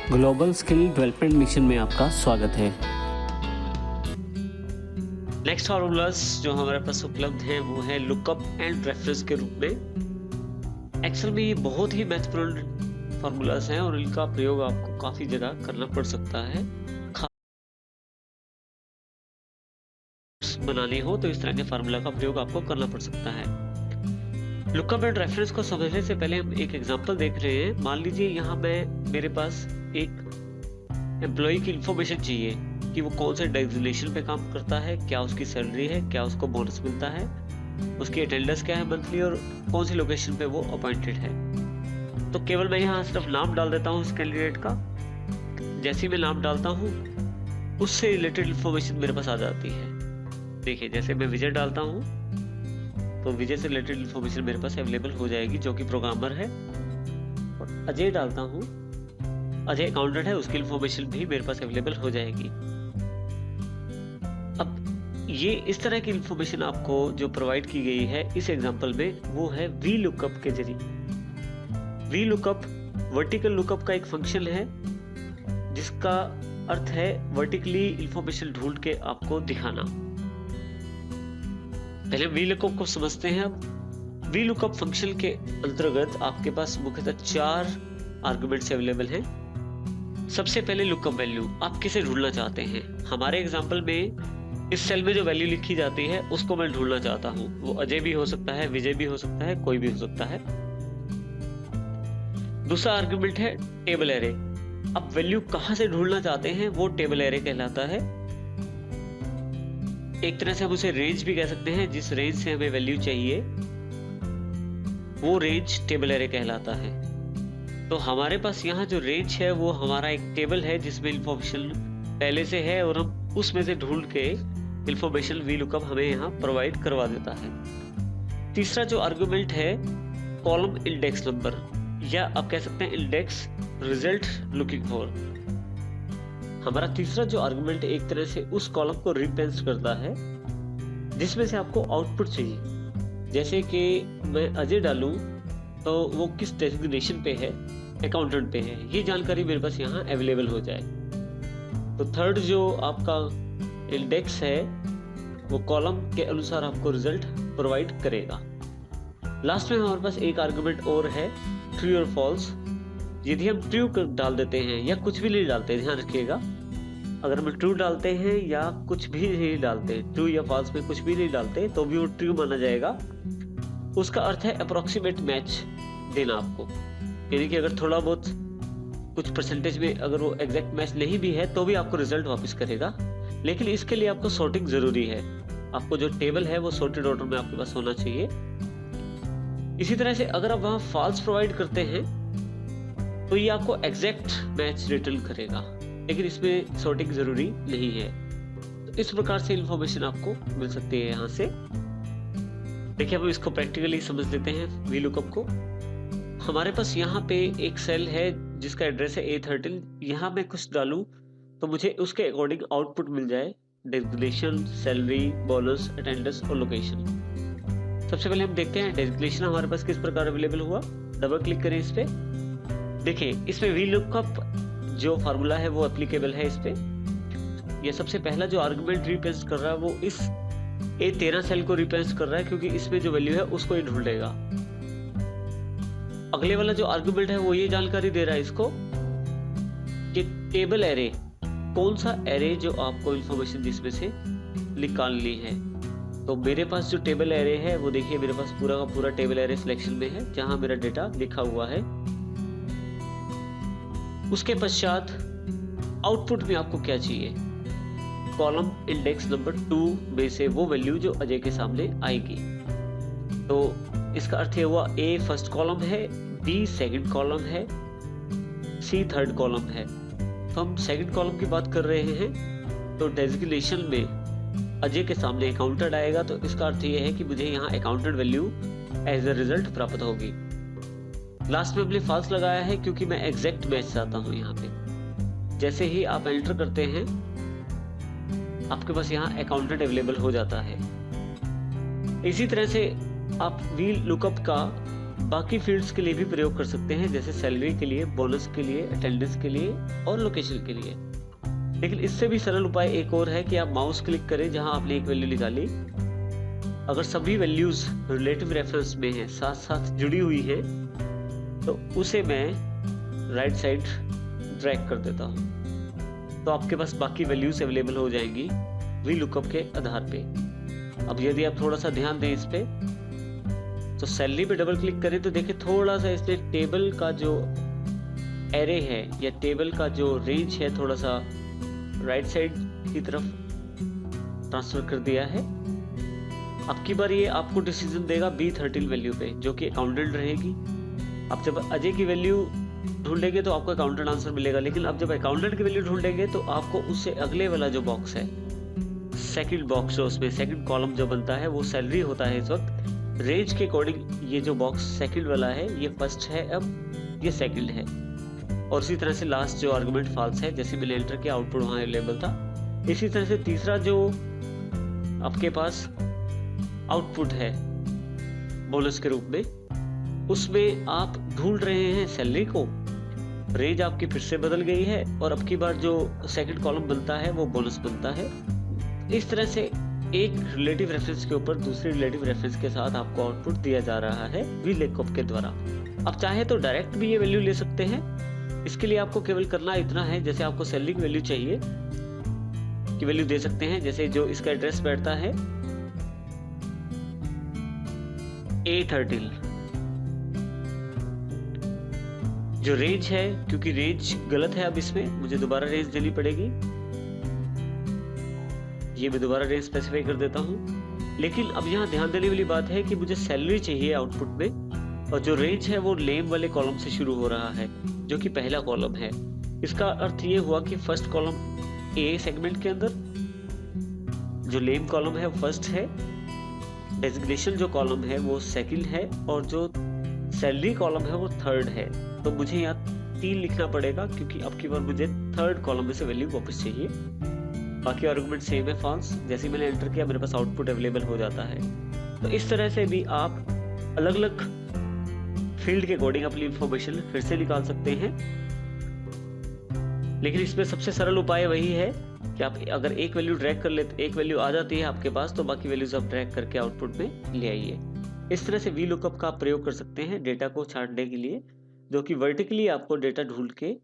Global skill development mission में आपका स्वागत है। नेक्स्ट फॉर्मूलाज जो हमारे पास उपलब्ध हैं वो है लुकअप एंड रेफरेंस के रूप में। एक्सेल में ये बहुत ही महत्वपूर्ण फॉर्मूलाज हैं और इनका प्रयोग आपको काफी जगह करना पड़ सकता है। बनानी हो तो इस तरह के फार्मूला का प्रयोग आपको करना पड़ सकता है। लुकअप एंड रेफरेंस को समझने से पहले हम एक एग्जांपल देख रहे हैं। मान लीजिए यहाँ मेरे पास एक एम्प्लॉय की इंफॉर्मेशन चाहिए कि वो कौन से डेजिग्नेशन पे काम करता है, क्या उसकी सैलरी है, क्या उसको बोनस मिलता है, उसकी अटेंडेंस क्या है मंथली और कौन सी लोकेशन पे वो अपॉइंटेड है। तो केवल मैं यहाँ सिर्फ नाम डाल देता हूँ इस कैंडिडेट का। जैसे ही मैं नाम डालता हूँ उससे रिलेटेड इंफॉर्मेशन मेरे पास आ जाती है। देखिए जैसे मैं विजय डालता हूँ तो विजय से रिलेटेड इंफॉर्मेशन मेरे पास अवेलेबल हो जाएगी, जो कि प्रोग्रामर है। और अजय डालता हूँ, अजय अकाउंटेंट है, उसकी इंफॉर्मेशन भी मेरे पास अवेलेबल हो जाएगी। अब ये इस तरह की इंफॉर्मेशन आपको जो प्रोवाइड की गई है इस एग्जांपल में वो है वी लुकअप के जरिए। वी लुकअप वर्टिकल लुकअप का एक फंक्शन है जिसका अर्थ है वर्टिकली इंफॉर्मेशन ढूंढ के आपको दिखाना। पहले वी लुकअप को समझते हैं। अब वी लुकअप फंक्शन के अंतर्गत आपके पास मुख्यतः 4 आर्गुमेंट्स अवेलेबल हैं। सबसे पहले लुकअप वैल्यू, आप किसे ढूंढना चाहते हैं। हमारे एग्जांपल में इस सेल में जो वैल्यू लिखी जाती है उसको मैं ढूंढना चाहता हूं। वो अजय भी हो सकता है, विजय भी हो सकता है, कोई भी हो सकता है। दूसरा आर्गुमेंट है टेबल एरे। अब वैल्यू कहां से ढूंढना चाहते हैं वो टेबल एरे कहलाता है। एक तरह से हम उसे रेंज भी कह सकते हैं। जिस रेंज से हमें वैल्यू चाहिए वो रेंज टेबल एरे कहलाता है। तो हमारे पास यहाँ जो रेंज है वो हमारा एक टेबल है जिसमें इंफॉर्मेशन पहले से है और हम उसमें से ढूंढ के इंफॉर्मेशन वी लुकअप हमें यहाँ प्रोवाइड करवा देता है। तीसरा जो आर्गुमेंट है कॉलम इंडेक्स नंबर, या आप कह सकते हैं इंडेक्स रिजल्ट लुकिंग फॉर। हमारा तीसरा जो आर्गुमेंट एक तरह से उस कॉलम को रिप्रेजेंट करता है जिसमें से आपको आउटपुट चाहिए। जैसे कि मैं अजय डालूं तो वो किस डेजिग्नेशन पे है, अकाउंटेंट पे है, ये जानकारी मेरे पास यहाँ अवेलेबल हो जाए। तो थर्ड जो आपका इंडेक्स है वो कॉलम के अनुसार आपको रिजल्ट प्रोवाइड करेगा। लास्ट में हमारे पास एक आर्गुमेंट और है ट्रू और फॉल्स। यदि हम ट्रू डाल देते हैं या कुछ भी नहीं डालते, ध्यान रखिएगा, अगर हम ट्रू डालते हैं या कुछ भी नहीं डालते, ट्रू या फॉल्स में कुछ भी नहीं डालते तो भी वो ट्रू माना जाएगा। उसका अर्थ है अप्रोक्सीमेट मैच देना आपको, यानी कि अगर थोड़ा बहुत कुछ परसेंटेज में अगर वो एग्जैक्ट मैच नहीं भी है तो भी आपको रिजल्ट वापस करेगा। लेकिन इसके लिए आपको सॉर्टिंग जरूरी है। आपको जो टेबल है वो सॉर्टेड ऑर्डर में आपके पास होना चाहिए। इसी तरह से अगर आप वहां फॉल्स प्रोवाइड करते हैं तो ये आपको एग्जैक्ट मैच रिटर्न करेगा, लेकिन इसमें सॉर्टिंग जरूरी नहीं है। तो इस प्रकार से इंफॉर्मेशन आपको मिल सकती है यहाँ से। देखिए अब इसको प्रैक्टिकली समझ लेते हैं वी लुकअप को। हमारे पास यहाँ पे एक सेल है जिसका एड्रेस है A13। यहाँ मैं कुछ डालूं तो मुझे उसके अकॉर्डिंग आउटपुट मिल जाए, डेजिग्नेशन, सैलरी, बोनस, अटेंडेंस और लोकेशन। सबसे पहले हम देखते हैं डेजिग्नेशन हमारे पास किस प्रकार अवेलेबल हुआ। डबल क्लिक करें इस पे। देखिए इसमें वी लुकअप जो फार्मूला है वो एप्लीकेबल है इस पे। ये सबसे पहला जो आर्गुमेंट रिप्रेजेंट कर रहा है वो इस A13 सेल को रिप्रेजेंट कर रहा है, क्योंकि इसमें जो वैल्यू है उसको ही ढूंढेगा। अगले वाला जो आर्गुमेंट है वो ये जानकारी दे रहा है इसको कि टेबल एरे, कौन सा एरे जो आपको इंफॉर्मेशन जिसमें से निकालनी है। तो मेरे पास जो टेबल एरे है वो देखिए मेरे पास पूरा का पूरा टेबल एरे सिलेक्शन में है जहां मेरा डेटा लिखा हुआ है। उसके पश्चात आउटपुट में आपको क्या चाहिए, कॉलम इंडेक्स नंबर 2 में से वो वैल्यू जो अजय के सामने आएगी। तो इसका अर्थ ये हुआ A फर्स्ट कॉलम है, B सेकंड कॉलम है, C थर्ड कॉलम है। तो हम सेकंड कॉलम की बात कर रहे हैं तो डेजिग्नेशन में अजय के सामने अकाउंटेंट आएगा। तो इसका अर्थ ये है कि मुझे यहाँ accountant value as a result प्राप्त होगी। लास्ट में हमने फॉल्स लगाया है क्योंकि मैं एग्जैक्ट मैच चाहता हूँ यहाँ पे। जैसे ही आप एंटर करते हैं आपके पास यहाँ अकाउंटेंट अवेलेबल हो जाता है। इसी तरह से आप वी लुकअप का बाकी फील्ड्स के लिए भी प्रयोग कर सकते हैं, जैसे सैलरी के लिए, बोनस के लिए, अटेंडेंस के लिए और लोकेशन के लिए। लेकिन इससे भी सरल उपाय एक और है कि आप माउस क्लिक करें जहां आपने एक वैल्यू निकाली, अगर सभी वैल्यूज रिलेटिव रेफरेंस में हैं, साथ साथ जुड़ी हुई है, तो उसे मैं राइट साइड ड्रैग कर देता हूं, तो आपके पास बाकी वैल्यूज अवेलेबल हो जाएंगी वी लुकअप के आधार पे। अब यदि आप थोड़ा सा ध्यान दें इस पे, तो सैलरी पे डबल क्लिक करें तो देखिए थोड़ा सा इसने टेबल का जो एरे है या टेबल का जो रेंज है थोड़ा सा राइट साइड की तरफ ट्रांसफर कर दिया है। अब की बार ये आपको डिसीजन देगा B13 वैल्यू पे, जो कि अकाउंटेंट रहेगी। अब जब अजय की वैल्यू ढूंढेंगे तो आपको अकाउंटेंट आंसर मिलेगा, लेकिन अब जब अकाउंटेंट की वैल्यू ढूंढेंगे तो आपको उससे अगले वाला जो बॉक्स है, सेकंड बॉक्स, जो उसमें सेकंड कॉलम जो बनता है वो सैलरी होता है इस वक्त। रेंज के अकॉर्डिंग ये जो बॉक्स सेकंड वाला है ये फर्स्ट है, अब ये सेकंड है। और इसी तरह से लास्ट जो आर्गुमेंट फॉल्स है, जैसे मैंने एंटर किया आउटपुट वहां अवेलेबल था। इसी तरह से तीसरा जो आपके पास आउटपुट है बोनस के रूप में, उसमें आप ढूंढ रहे हैं सैलरी को, रेंज आपकी फिर से बदल गई है और अब की बार जो सेकंड कॉलम बनता है वो बोनस बनता है। इस तरह से एक रिलेटिव रेफरेंस के ऊपर दूसरे रिलेटिव रेफरेंस के साथ आपको आउटपुट दिया जा रहा है वी लुकअप के द्वारा। आप चाहे तो डायरेक्ट भी ये वैल्यू ले सकते हैं। इसके लिए आपको केवल करना इतना है, जैसे आपको सैलरी की वैल्यू चाहिए की वैल्यू दे सकते हैं, जैसे जो इसका एड्रेस बैठता है A13, जो रेंज है, क्योंकि रेंज गलत है अब इसमें मुझे दोबारा रेंज देनी पड़ेगी, ये मैं दोबारा रेंज स्पेसिफाई कर देता हूं। लेकिन अब यहाँ ध्यान देने वाली बात है कि मुझे सैलरी चाहिए आउटपुट में, और जो रेंज है वो नेम वाले कॉलम से शुरू हो रहा है, जो कि पहला कॉलम है। इसका अर्थ ये हुआ कि फर्स्ट कॉलम ए सेगमेंट के अंदर जो नेम कॉलम है वो फर्स्ट है, डेजिग्नेशन जो कॉलम है वो सेकंड है, और जो सैलरी कॉलम है वो थर्ड है। तो मुझे यहाँ 3 लिखना पड़ेगा, क्योंकि अब की बार मुझे थर्ड कॉलम में से वैल्यू वापस चाहिए। बाकी आर्गुमेंट सेम है फॉल्स। जैसे मैंने एंटर किया मेरे पास आउटपुट अवेलेबल हो जाता है। तो इस तरह से भी आप अलग अलग फील्ड के अकॉर्डिंग अपनी इंफॉर्मेशन फिर से निकाल सकते हैं। लेकिन इसमें सबसे सरल उपाय वही है कि आप अगर एक वैल्यू ड्रैग कर लेते, एक वैल्यू आ जाती है आपके पास, तो बाकी वैल्यूज आप ड्रैग करके आउटपुट में ले आइए। इस तरह से वी लुकअप का आप प्रयोग कर सकते हैं डेटा को छांटने के लिए, जो कि वर्टिकली आपको डेटा ढूंढ के